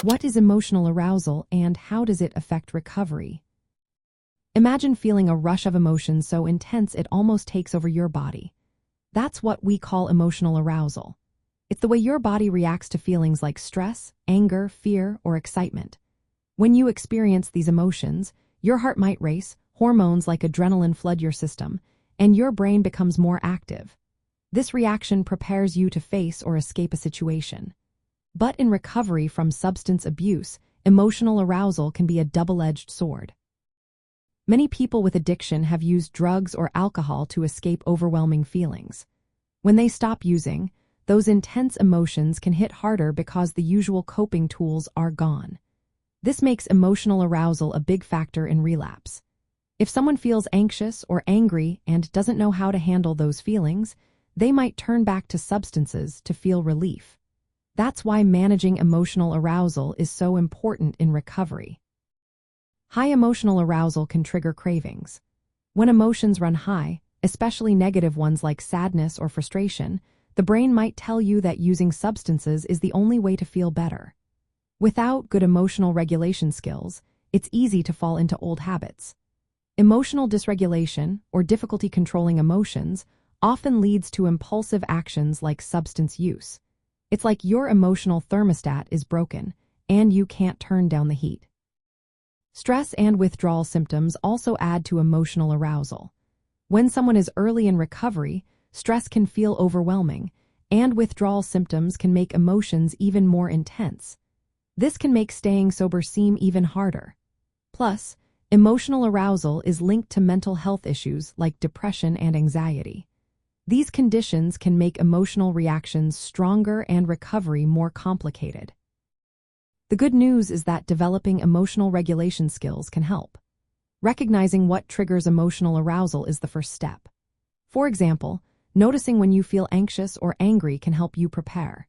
What is emotional arousal and how does it affect recovery? Imagine feeling a rush of emotion so intense it almost takes over your body. That's what we call emotional arousal. It's the way your body reacts to feelings like stress, anger, fear, or excitement. When you experience these emotions, your heart might race, hormones like adrenaline flood your system, and your brain becomes more active. This reaction prepares you to face or escape a situation. But in recovery from substance abuse, emotional arousal can be a double-edged sword. Many people with addiction have used drugs or alcohol to escape overwhelming feelings. When they stop using, those intense emotions can hit harder because the usual coping tools are gone. This makes emotional arousal a big factor in relapse. If someone feels anxious or angry and doesn't know how to handle those feelings, they might turn back to substances to feel relief. That's why managing emotional arousal is so important in recovery. High emotional arousal can trigger cravings. When emotions run high, especially negative ones like sadness or frustration, the brain might tell you that using substances is the only way to feel better. Without good emotional regulation skills, it's easy to fall into old habits. Emotional dysregulation, or difficulty controlling emotions, often leads to impulsive actions like substance use. It's like your emotional thermostat is broken, and you can't turn down the heat. Stress and withdrawal symptoms also add to emotional arousal. When someone is early in recovery, stress can feel overwhelming, and withdrawal symptoms can make emotions even more intense. This can make staying sober seem even harder. Plus, emotional arousal is linked to mental health issues like depression and anxiety. These conditions can make emotional reactions stronger and recovery more complicated. The good news is that developing emotional regulation skills can help. Recognizing what triggers emotional arousal is the first step. For example, noticing when you feel anxious or angry can help you prepare.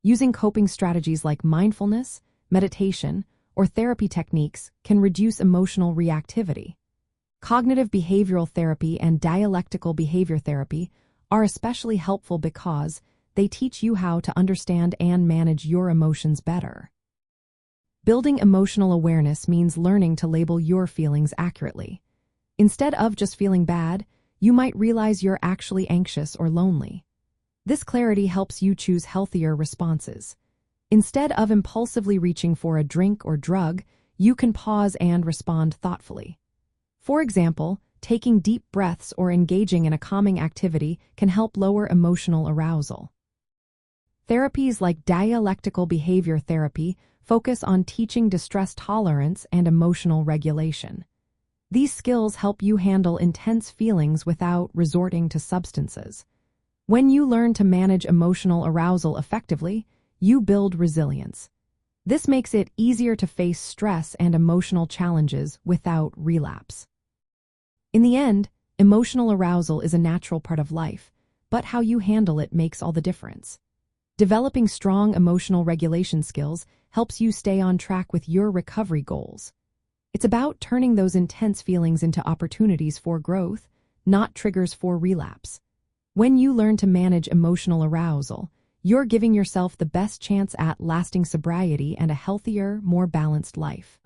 Using coping strategies like mindfulness, meditation, or therapy techniques can reduce emotional reactivity. Cognitive behavioral therapy and dialectical behavior therapy are especially helpful because they teach you how to understand and manage your emotions better. Building emotional awareness means learning to label your feelings accurately. Instead of just feeling bad, you might realize you're actually anxious or lonely. This clarity helps you choose healthier responses. Instead of impulsively reaching for a drink or drug, you can pause and respond thoughtfully. For example, taking deep breaths or engaging in a calming activity can help lower emotional arousal. Therapies like dialectical behavior therapy focus on teaching distress tolerance and emotional regulation. These skills help you handle intense feelings without resorting to substances. When you learn to manage emotional arousal effectively, you build resilience. This makes it easier to face stress and emotional challenges without relapse. In the end, emotional arousal is a natural part of life, but how you handle it makes all the difference. Developing strong emotional regulation skills helps you stay on track with your recovery goals. It's about turning those intense feelings into opportunities for growth, not triggers for relapse. When you learn to manage emotional arousal, you're giving yourself the best chance at lasting sobriety and a healthier, more balanced life.